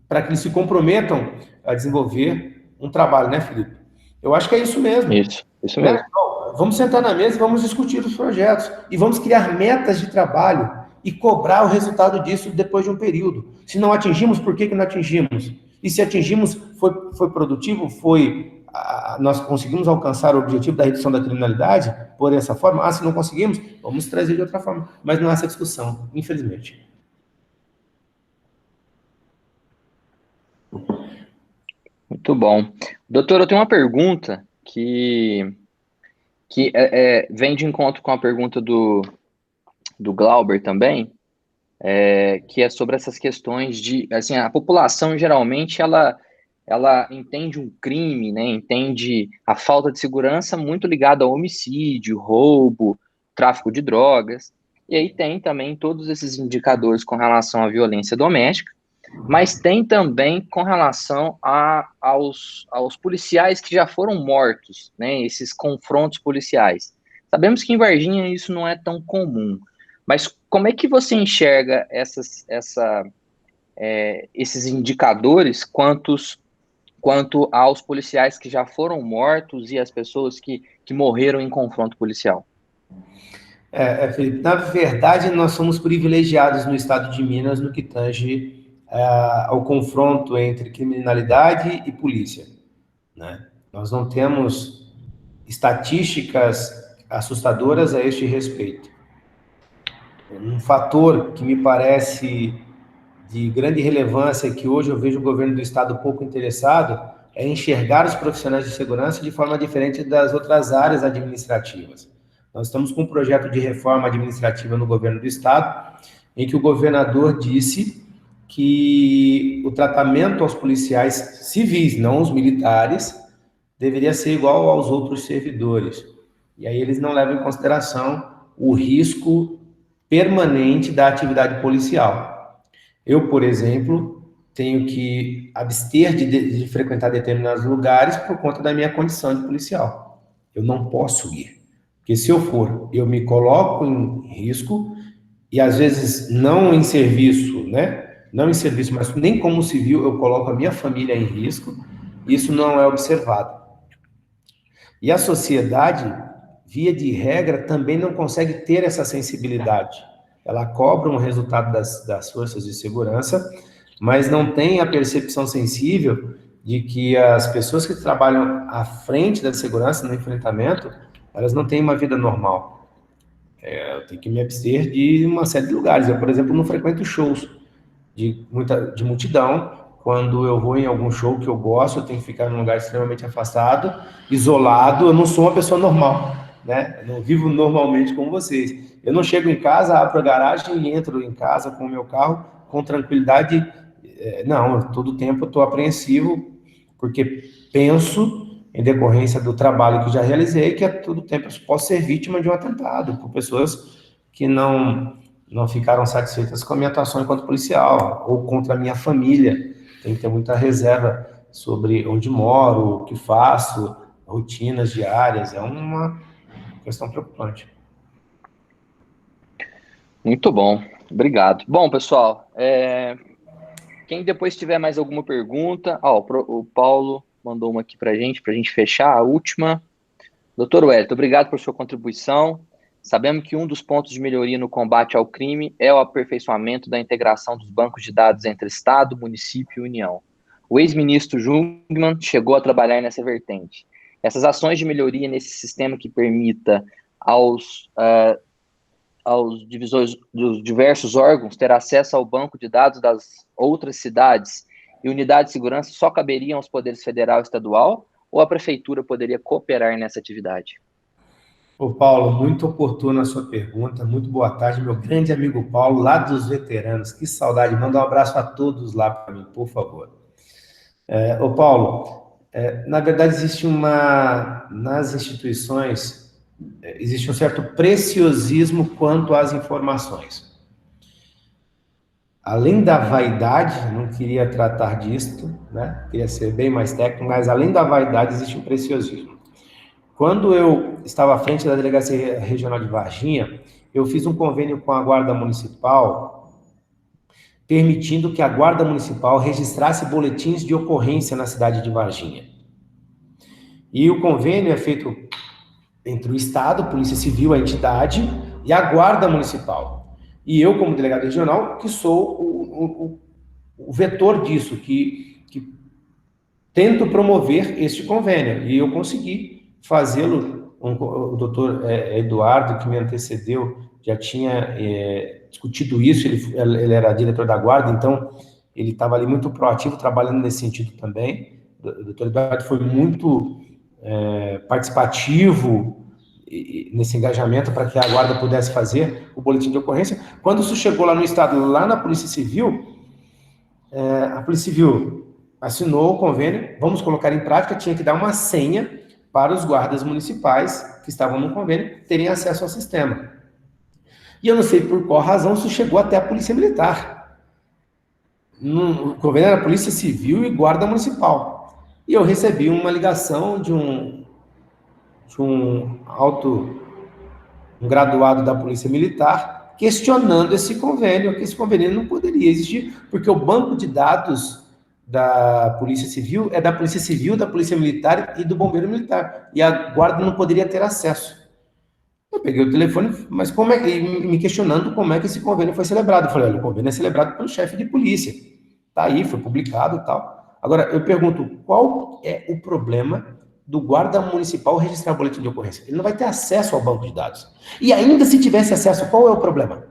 para que eles se comprometam a desenvolver um trabalho, né, Felipe? Eu acho que é isso mesmo. Isso mesmo. Né? Então, vamos sentar na mesa e vamos discutir os projetos. E vamos criar metas de trabalho e cobrar o resultado disso depois de um período. Se não atingimos, por que não atingimos? E se atingimos, foi produtivo? Nós conseguimos alcançar o objetivo da redução da criminalidade por essa forma? Se não conseguimos, vamos trazer de outra forma. Mas não há essa discussão, infelizmente. Muito bom. Doutor, eu tenho uma pergunta que vem de encontro com a pergunta do Glauber também, que é sobre essas questões de, assim, a população geralmente ela entende um crime, né, entende a falta de segurança muito ligada ao homicídio, roubo, tráfico de drogas, e aí tem também todos esses indicadores com relação à violência doméstica, mas tem também com relação aos policiais que já foram mortos, né, esses confrontos policiais. Sabemos que em Varginha isso não é tão comum, mas como é que você enxerga esses indicadores quanto aos policiais que já foram mortos e as pessoas que morreram em confronto policial? Felipe, na verdade, nós somos privilegiados no estado de Minas no que tange ao confronto entre criminalidade e polícia, né? Nós não temos estatísticas assustadoras a este respeito. Um fator que me parece de grande relevância, que hoje eu vejo o governo do estado pouco interessado, é enxergar os profissionais de segurança de forma diferente das outras áreas administrativas. Nós estamos com um projeto de reforma administrativa no governo do estado, em que o governador disse que o tratamento aos policiais civis, não os militares, deveria ser igual aos outros servidores. E aí eles não levam em consideração o risco permanente da atividade policial. Eu, por exemplo, tenho que abster de frequentar determinados lugares por conta da minha condição de policial. Eu não posso ir, porque se eu for, eu me coloco em risco, e às vezes não em serviço, né? Não em serviço, mas nem como civil, eu coloco a minha família em risco. Isso não é observado. E a sociedade, via de regra, também não consegue ter essa sensibilidade. Ela cobra um resultado das forças de segurança, mas não tem a percepção sensível de que as pessoas que trabalham à frente da segurança, no enfrentamento, elas não têm uma vida normal. Eu tenho que me abster de uma série de lugares. Eu, por exemplo, não frequento shows de multidão. Quando eu vou em algum show que eu gosto, eu tenho que ficar num lugar extremamente afastado, isolado. Eu não sou uma pessoa normal, né? Eu não vivo normalmente como vocês. Eu não chego em casa, abro a garagem e entro em casa com o meu carro com tranquilidade. Não, todo tempo eu estou apreensivo, porque penso, em decorrência do trabalho que já realizei, que a todo tempo eu posso ser vítima de um atentado por pessoas que não ficaram satisfeitas com a minha atuação enquanto policial, ou contra a minha família. Tem que ter muita reserva sobre onde moro, o que faço, rotinas diárias. É uma questão preocupante. Muito bom, obrigado. Bom, pessoal, quem depois tiver mais alguma pergunta, o Paulo mandou uma aqui para a gente fechar, a última. Doutor Wellington, obrigado por sua contribuição. Sabemos que um dos pontos de melhoria no combate ao crime é o aperfeiçoamento da integração dos bancos de dados entre Estado, município e União. O ex-ministro Jungmann chegou a trabalhar nessa vertente. Essas ações de melhoria nesse sistema que permita aos divisores dos diversos órgãos ter acesso ao banco de dados das outras cidades e unidades de segurança só caberiam aos poderes federal e estadual, ou a prefeitura poderia cooperar nessa atividade? Ô Paulo, muito oportuna a sua pergunta, muito boa tarde, meu grande amigo Paulo, lá dos veteranos, que saudade, manda um abraço a todos lá para mim, por favor. Ô Paulo, na verdade nas instituições, existe um certo preciosismo quanto às informações. Além da vaidade, não queria tratar disto, né? Queria ser bem mais técnico, mas além da vaidade existe um preciosismo. Quando eu estava à frente da Delegacia Regional de Varginha, eu fiz um convênio com a Guarda Municipal, permitindo que a Guarda Municipal registrasse boletins de ocorrência na cidade de Varginha. E o convênio é feito entre o Estado, Polícia Civil, a entidade, e a Guarda Municipal. E eu, como delegado regional, que sou o vetor disso, que tento promover este convênio. E eu consegui fazê-lo. O doutor Eduardo, que me antecedeu, já tinha discutido isso, ele era diretor da Guarda, então ele estava ali muito proativo, trabalhando nesse sentido também. O doutor Eduardo foi muito participativo nesse engajamento para que a Guarda pudesse fazer o boletim de ocorrência. Quando isso chegou lá no Estado, lá na Polícia Civil, a Polícia Civil assinou o convênio, vamos colocar em prática, tinha que dar uma senha para os guardas municipais que estavam no convênio terem acesso ao sistema. E eu não sei por qual razão isso chegou até a Polícia Militar. O convênio era Polícia Civil e Guarda Municipal. E eu recebi uma ligação de um graduado da Polícia Militar questionando esse convênio, que esse convênio não poderia existir, porque o banco de dados da Polícia Civil é da Polícia Civil, da Polícia Militar e do Bombeiro Militar, e a Guarda não poderia ter acesso. Eu peguei o telefone, mas me questionando como é que esse convênio foi celebrado. Eu falei, olha, o convênio é celebrado pelo chefe de polícia. Tá aí, foi publicado e tal. Agora, eu pergunto, qual é o problema do guarda municipal registrar o boletim de ocorrência? Ele não vai ter acesso ao banco de dados. E ainda se tivesse acesso, qual é o problema?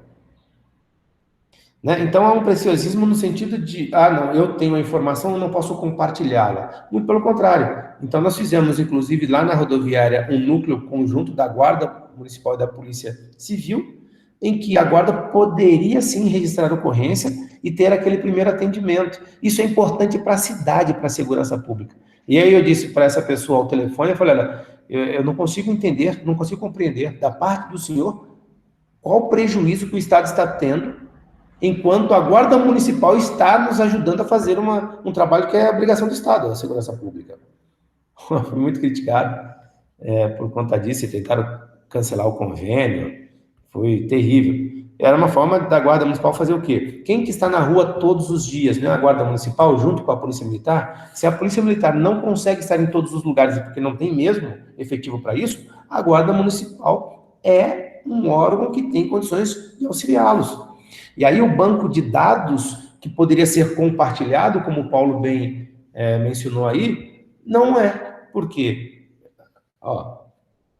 Né? Então, há um preciosismo no sentido de, não, eu tenho a informação, eu não posso compartilhá-la. Muito pelo contrário. Então, nós fizemos, inclusive, lá na rodoviária, um núcleo conjunto da Guarda Municipal e da Polícia Civil, em que a Guarda poderia, sim, registrar ocorrência e ter aquele primeiro atendimento. Isso é importante para a cidade, para a segurança pública. E aí eu disse para essa pessoa ao telefone, eu falei, olha, eu não consigo entender, não consigo compreender da parte do senhor qual o prejuízo que o Estado está tendo enquanto a Guarda Municipal está nos ajudando a fazer um trabalho que é a obrigação do Estado, a segurança pública. Foi muito criticado por conta disso, e tentaram cancelar o convênio, foi terrível. Era uma forma da Guarda Municipal fazer o quê? Quem que está na rua todos os dias, né? A Guarda Municipal, junto com a Polícia Militar, se a Polícia Militar não consegue estar em todos os lugares, porque não tem mesmo efetivo para isso, a Guarda Municipal é um órgão que tem condições de auxiliá-los. E aí o banco de dados, que poderia ser compartilhado, como o Paulo bem mencionou aí, não é. Por quê?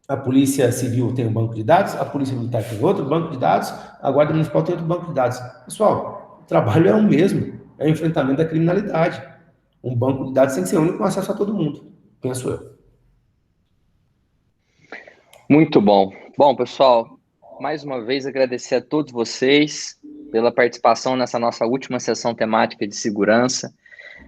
A Polícia Civil tem um banco de dados, a Polícia Militar tem outro banco de dados, a Guarda Municipal tem outro banco de dados. Pessoal, o trabalho é o mesmo, é o enfrentamento da criminalidade. Um banco de dados tem que ser único com acesso a todo mundo, penso eu. Muito bom. Bom, pessoal, mais uma vez agradecer a todos vocês pela participação nessa nossa última sessão temática de segurança.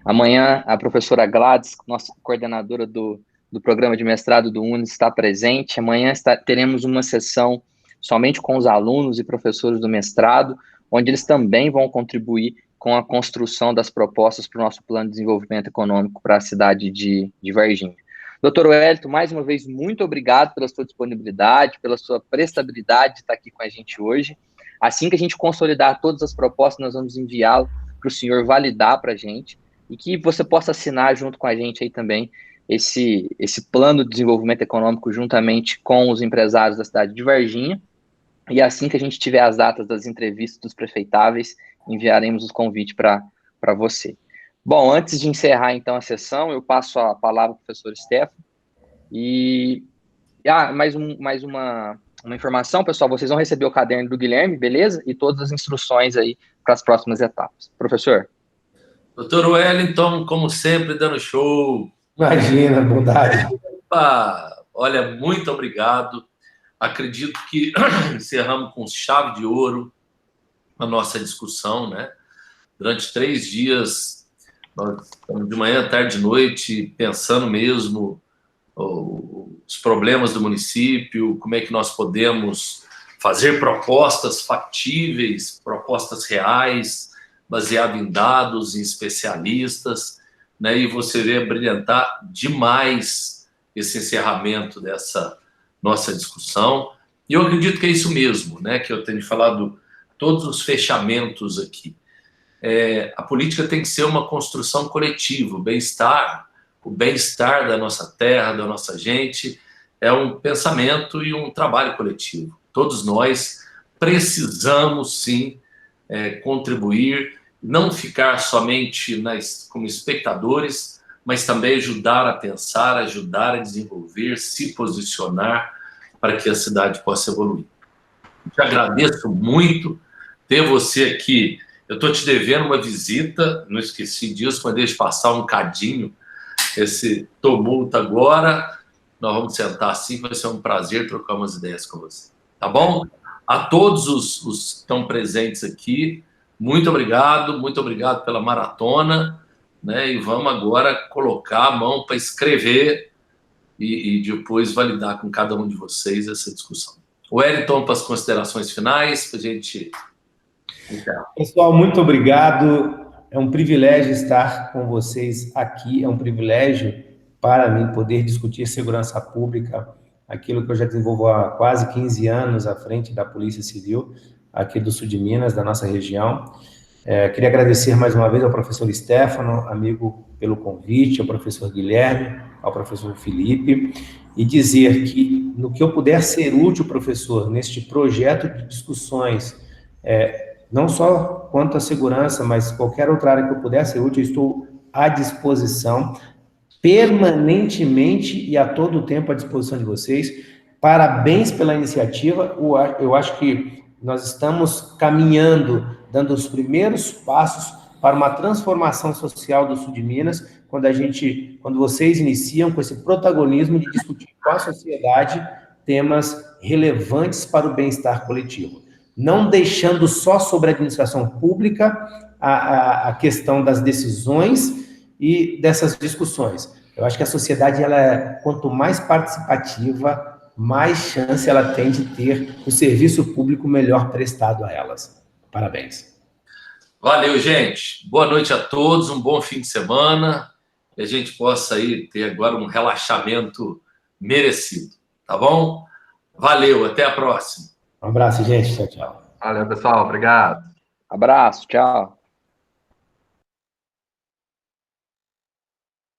Amanhã, a professora Gladys, nossa coordenadora do programa de mestrado do UNES, está presente. Amanhã teremos uma sessão somente com os alunos e professores do mestrado, onde eles também vão contribuir com a construção das propostas para o nosso plano de desenvolvimento econômico para a cidade de Varginha. Doutor Wellington, mais uma vez, muito obrigado pela sua disponibilidade, pela sua prestabilidade de estar aqui com a gente hoje. Assim que a gente consolidar todas as propostas, nós vamos enviá-lo para o senhor validar para a gente e que você possa assinar junto com a gente aí também esse plano de desenvolvimento econômico juntamente com os empresários da cidade de Varginha. E assim que a gente tiver as datas das entrevistas dos prefeitáveis, enviaremos os convites para você. Bom, antes de encerrar, então, a sessão, eu passo a palavra para o professor Stefano. E mais uma informação, pessoal, vocês vão receber o caderno do Guilherme, beleza? E todas as instruções aí para as próximas etapas. Professor. Doutor Wellington, como sempre, dando show. Imagina, bondade. Olha, muito obrigado. Acredito que encerramos com chave de ouro a nossa discussão, né? Durante 3 dias, nós estamos de manhã, tarde e noite, pensando mesmo os problemas do município, como é que nós podemos fazer propostas factíveis, propostas reais, baseado em dados, em especialistas, né? E você vê brilhantar demais esse encerramento dessa nossa discussão. E eu acredito que é isso mesmo, né? Que eu tenho falado todos os fechamentos aqui. A política tem que ser uma construção coletiva, o bem-estar da nossa terra, da nossa gente, é um pensamento e um trabalho coletivo. Todos nós precisamos, sim, contribuir, não ficar somente como espectadores, mas também ajudar a pensar, ajudar a desenvolver, se posicionar para que a cidade possa evoluir. Te agradeço muito ter você aqui. Eu estou te devendo uma visita, não esqueci disso, mas deixa passar um cadinho esse tumulto agora. Nós vamos sentar assim, vai ser um prazer trocar umas ideias com você. Tá bom? A todos os que estão presentes aqui, muito obrigado pela maratona, né? E vamos agora colocar a mão para escrever e depois validar com cada um de vocês essa discussão. Wellington, para as considerações finais, para a gente... Pessoal, muito obrigado. É um privilégio estar com vocês aqui. É um privilégio para mim poder discutir segurança pública, aquilo que eu já desenvolvo há quase 15 anos à frente da Polícia Civil, aqui do sul de Minas, da nossa região. Queria agradecer mais uma vez ao professor Stefano, amigo, pelo convite, ao professor Guilherme, ao professor Felipe, e dizer que, no que eu puder ser útil, professor, neste projeto de discussões, não só quanto à segurança, mas qualquer outra área que eu puder ser útil, eu estou à disposição, permanentemente e a todo tempo à disposição de vocês. Parabéns pela iniciativa. Eu acho que nós estamos caminhando, dando os primeiros passos para uma transformação social do sul de Minas, quando vocês iniciam com esse protagonismo de discutir com a sociedade temas relevantes para o bem-estar coletivo. Não deixando só sobre a administração pública a questão das decisões e dessas discussões. Eu acho que a sociedade, quanto mais participativa, mais chance ela tem de ter o serviço público melhor prestado a elas. Parabéns. Valeu, gente. Boa noite a todos, um bom fim de semana, que a gente possa aí ter agora um relaxamento merecido, tá bom? Valeu, até a próxima. Um abraço, gente. Tchau, tchau. Valeu, pessoal. Obrigado. Abraço, tchau.